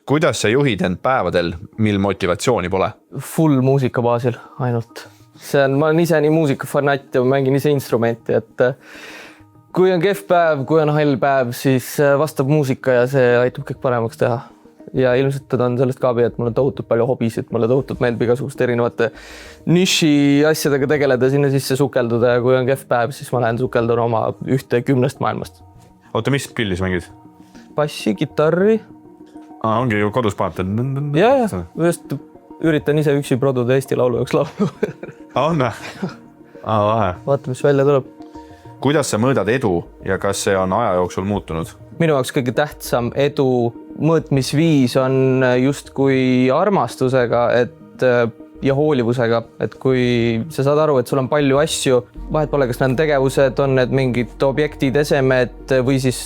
Kuidas sa juhid end päevadel, mil motivatsiooni pole? Full muusika baasil ainult. Ma olen ise nii muusikafanatt ja mängin ise instrumenti, et kui on kehv päev, kui on hall päev, siis vastab muusika ja see aitab kõik paremaks teha. Ja ilmselt on sellest ka abi, et mul on tohutult palju hobisid, mulle tohutult meeldib igasugust erinevate niši asjadega tegeleda, sinna sisse sukelduda ja kui on kehv päev, siis ma lähen sukeldun oma 1-10 maailmast. Oota, mis pillis mängid? Bassi, kitarri. Ongi ju kodus paatad? Ja, just üritan ise üksi produda Eesti Laulu jaoks laulu. On? Vahe. Vaata, mis välja tuleb. Kuidas sa mõõdad edu ja kas see on aja jooksul muutunud? Minu jaoks kõige tähtsam edu mõõtmisviis on justkui armastusega ja hoolivusega, et kui sa saad aru, et sul on palju asju, vahet pole, kas need on tegevused, on need mingid objektid, esemed või siis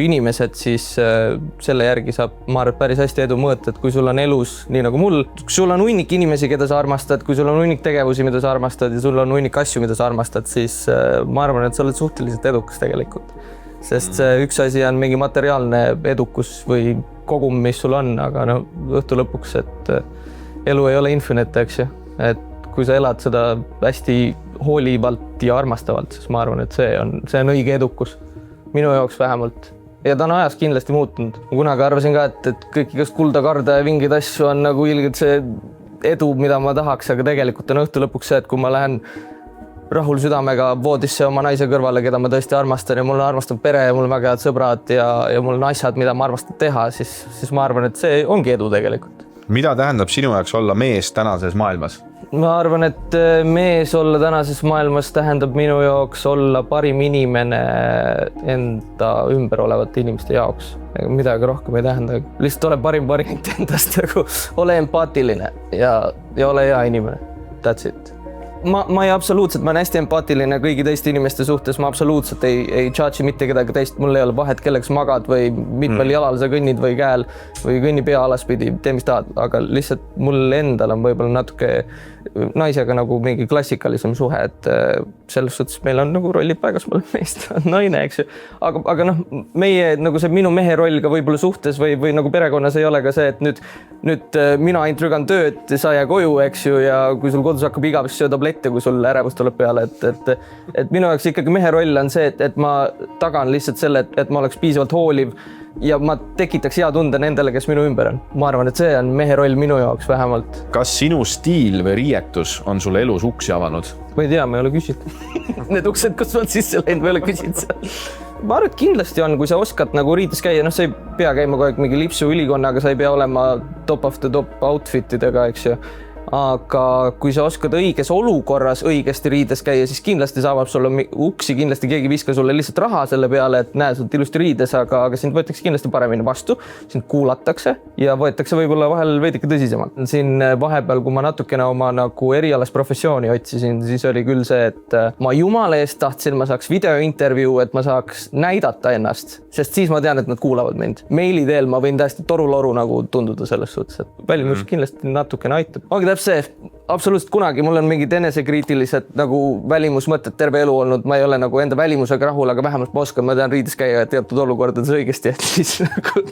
inimesed, siis selle järgi saab päris hästi edu mõõta, et kui sul on elus, nii nagu mul, sul on hunnik inimesi, keda sa armastad, kui sul on hunnik tegevusi, mida sa armastad ja sul on hunnik asju, mida sa armastad, siis ma arvan, et sa oled suhteliselt edukas tegelikult. Sest see üks asi on mingi materiaalne edukus või kogum, mis sul on, aga õhtu lõpuks, et elu ei ole infinite, eks ju. Et kui sa elad seda hästi hoolivalt ja armastavalt, siis ma arvan, et see on õige edukus. Minu jaoks vähemalt. Ja ta on ajas kindlasti muutunud. Ma kunagi arvasin ka, et kõik igast kulda, karda ja vingid asju on nagu ilgelt see edu, mida ma tahaks, aga tegelikult on õhtu lõpuks see, et kui ma lähen rahul südamega voodisse oma naise kõrvale, keda ma tõesti armastan ja mul on armastav pere ja mul on väga head sõbrad ja mul on asjad, mida ma armastan teha, siis ma arvan, et see ongi edu tegelikult. Mida tähendab sinu jaoks olla mees tänases maailmas? Ma arvan, et mees olla tänases maailmas tähendab minu jaoks olla parim inimene enda ümber olevate inimeste jaoks. Midagi rohkem ei tähenda. Lihtsalt ole parim endast, ole empaatiline ja ole hea inimene. That's it. Ma olen hästi empaatiline kõigi teiste inimeste suhtes, ma absoluutselt ei judge mitte kedagi teist, mul ei ole vahet, kelleks magad või mitmel jalal sa kõnnid või käel või kõnni pea alaspidi, tee mis tahad, aga lihtsalt mul endal on võib-olla natuke naisega nagu mingi klassikalisem suhe, et selles suhtes meil on nagu rollid paigas, ma olen meest, naine, eks ju. Aga meie, nagu see minu mehe roll ka võib-olla suhtes või nagu perekonnas ei ole ka see, et nüüd mina ainult rügan tööd, sa jää koju, eks ju, ja kui sul kodus hakkab igavesti söö tablette, kui sul ärevus tuleb peale, et minu jaoks ikkagi mehe roll on see, et ma tagan lihtsalt selle, et ma oleks piisavalt hooliv ja ma tekitaks hea tunde nendele, kes minu ümber on. Ma arvan, et see on mehe roll minu jaoks vähemalt. Kas sinu stiil või riietus on sulle elus uksi avanud? Ma ei tea, ma ei ole küsinud. Need uksed, kus on sisse läinud, ma ei ole küsinud seal. Ma arvan, et kindlasti on, kui sa oskad nagu riides käia, sa ei pea käima kogu aeg mingi lipsu ülikonnaga, sa ei pea olema top of the top outfitidega, eks ju. Aga kui sa oskad õiges olukorras õigesti riides käia, siis kindlasti saab sulle uksi, kindlasti keegi viska sulle lihtsalt raha selle peale, et näe, sul ilusti riides, aga sind võetakse kindlasti paremini vastu, sind kuulatakse ja võetakse võib-olla vahel veidike tõsisemalt. Siin vahepeal, kui ma natukene oma nagu erialast professiooni otsisin, siis oli küll see, et ma jumala eest tahtsin, ma saaks videointervjuu, et ma saaks näidata ennast, sest siis ma tean, et nad kuulavad mind. Meili teel ma võin täiesti toruloru nagu tunduda selles suhtes, et välimus kindlasti natukene aitab. See, absoluutselt kunagi, mul on mingid enesekriitilised nagu välimusmõtted terve elu olnud, ma ei ole nagu enda välimusega rahul, aga vähemalt ma oskan, ma tean riides käia teatud olukordades õigesti, et siis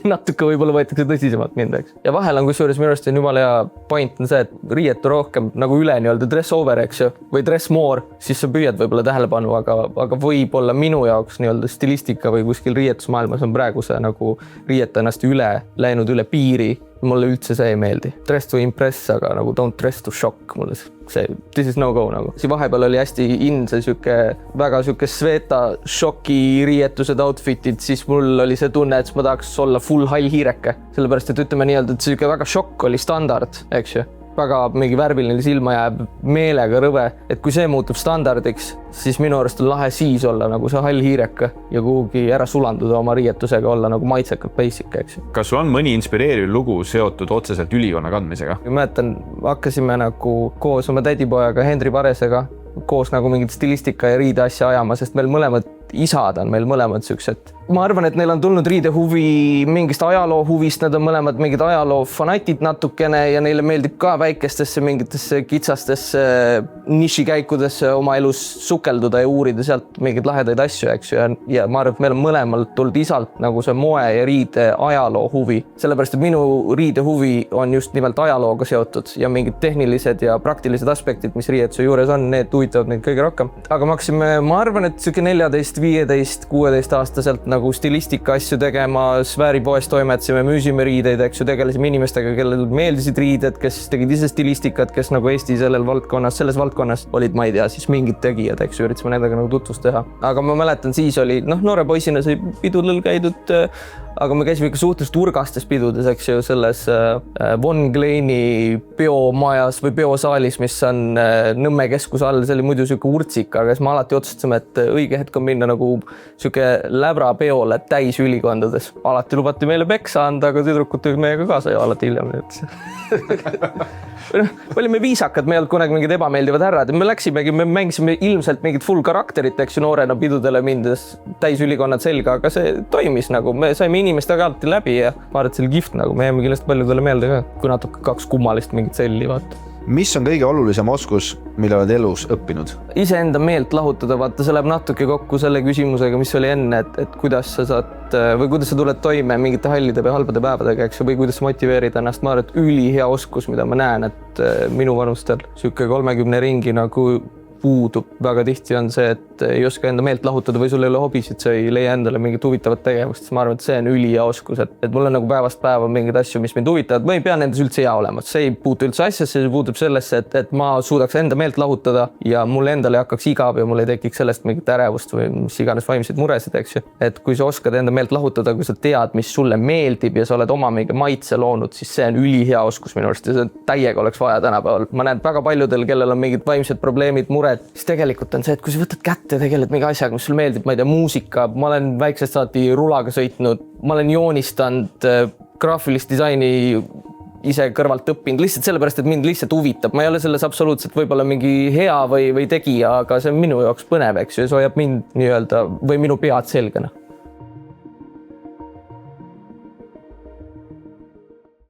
natuke võib-olla võetakse tõsisemalt mind, eks. Ja vahel on kusjuures minu arust on jumala hea point on see, et riietu rohkem nagu üle nii-öelda dress over, eks ju, või dress more, siis sa püüad võib-olla tähelepanu, aga võib-olla minu jaoks nii-öelda stilistika või kuskil riietusmaailmas on praegu see nagu riieta ennast läinud üle piiri. Mulle üldse see ei meeldi. Dress to impress, aga nagu don't dress to shock. Mulle see, this is no go nagu. Siin vahepeal oli hästi see väga sveta šoki riietused, outfitid, siis mul oli see tunne, et ma tahaks olla full hall hiireke. Sellepärast, et ütleme nii-öelda, et see väga šokk oli standard, eks ju. Väga mingi värviline silma jääb meelega rõve, et kui see muutub standardiks, siis minu arust on lahe siis olla nagu see hall hiireka ja kuhugi ära sulanduda oma riietusega, olla nagu maitsekalt basic, eks. Kas sul on mõni inspireeriv lugu seotud otseselt ülikonna kandmisega? Mäletan, hakkasime nagu koos oma tädipojaga Henri Varesega koos nagu mingit stilistika ja riide asja ajama, sest meil mõlemad isad on meil mõlemad siuksed. Ma arvan, et neil on tulnud riidehuvi mingist ajaloo huvist, nad on mõlemad mingid ajaloo fanatid natukene ja neile meeldib ka väikestesse mingitesse kitsastesse nišikäikudesse oma elus sukelduda ja uurida sealt mingeid lahedaid asju, eks ju. Ja ma arvan, et meil on mõlemalt tulnud isalt nagu see moe ja riide ajaloo huvi. Sellepärast, et minu riidehuvi on just nimelt ajalooga seotud ja mingid tehnilised ja praktilised aspektid, mis riietuse juures on, need huvitavad neid kõige rohkem. Aga me hakkasime, ma arvan, et siuke 14, 15, 16 aastaselt nagu stilistika asju tegema, Sfääripoes toimetasime, müüsime riideid, eks ju, tegelesime inimestega, kellel meeldisid riided, kes tegid ise stilistikat, kes nagu Eesti selles valdkonnas olid, ma ei tea, siis mingid tegijad, eks ju, üritasime nendega nagu tutvust teha. Aga ma mäletan, siis oli, noore poisina sai pidudel käidud, aga me käisime ikka suhteliselt urgastes pidudes, eks ju, selles Von Kleini peomajas või peosaalis, mis on Nõmme keskuse all, see oli muidu siuke urtsik, aga siis me alati otsustasime, et õige hetk on minna nagu siuke läbra peole täis ülikondades. Alati lubati meile peksa anda, aga tüdrukud tulid meiega kaasa ja alati hiljem. Olime viisakad, me ei olnud kunagi mingid ebameeldivad härrad. Me mängisime ilmselt mingid full karakterit, eks ju, noorena pidudele mindes täis ülikonnad selga, aga see toimis nagu, me saime inimestega alati läbi ja ma arvan, et see oli kihvt nagu, me jääme kindlasti paljudele meelde ka, kui natuke kaks kummalist mingit selli, vaata. Mis on kõige olulisem oskus, mille oled elus õppinud? Iseenda meelt lahutada, vaata, see läheb natuke kokku selle küsimusega, mis oli enne, et kuidas sa saad või kuidas sa tuled toime mingite hallide või halbade päevadega, eks, või kuidas sa motiveerid ennast. Ma arvan, et ülihea oskus, mida ma näen, et minu vanustel siuke 30 ringi nagu puudub väga tihti on see, et ei oska enda meelt lahutada või sul ei ole hobisid, sa ei leia endale mingit huvitavat tegevust. Ma arvan, et see on ülihea oskus, et mul on nagu päevast päeva mingeid asju, mis mind huvitavad. Ma ei pea nendes üldse hea olema, see ei puutu üldse asjasse, see puutub sellesse, et ma suudaks enda meelt lahutada ja mul endale hakkaks igav ja mul ei tekiks sellest mingit ärevust või mis iganes vaimseid muresid, eks ju. Et kui sa oskad enda meelt lahutada, kui sa tead, mis sulle meeldib ja sa oled oma mingi maitse loonud, siis see on ülihea oskus minu arust ja see täiega oleks vaja tänapäeval. Ma näen väga paljudel, kellel on mingid vaimsed probleemid, mured, siis tegelikult on see, et kui sa võtad kätte, tegeled mingi asjaga, mis sulle meeldib, ma ei tea, muusika, ma olen väiksest saati rulaga sõitnud, ma olen joonistanud, graafilist disaini ise kõrvalt õppinud lihtsalt sellepärast, et mind lihtsalt huvitab. Ma ei ole selles absoluutselt võib-olla mingi hea või tegija, aga see on minu jaoks põnev, eks ju, ja see hoiab mind nii-öelda või minu pead selgena.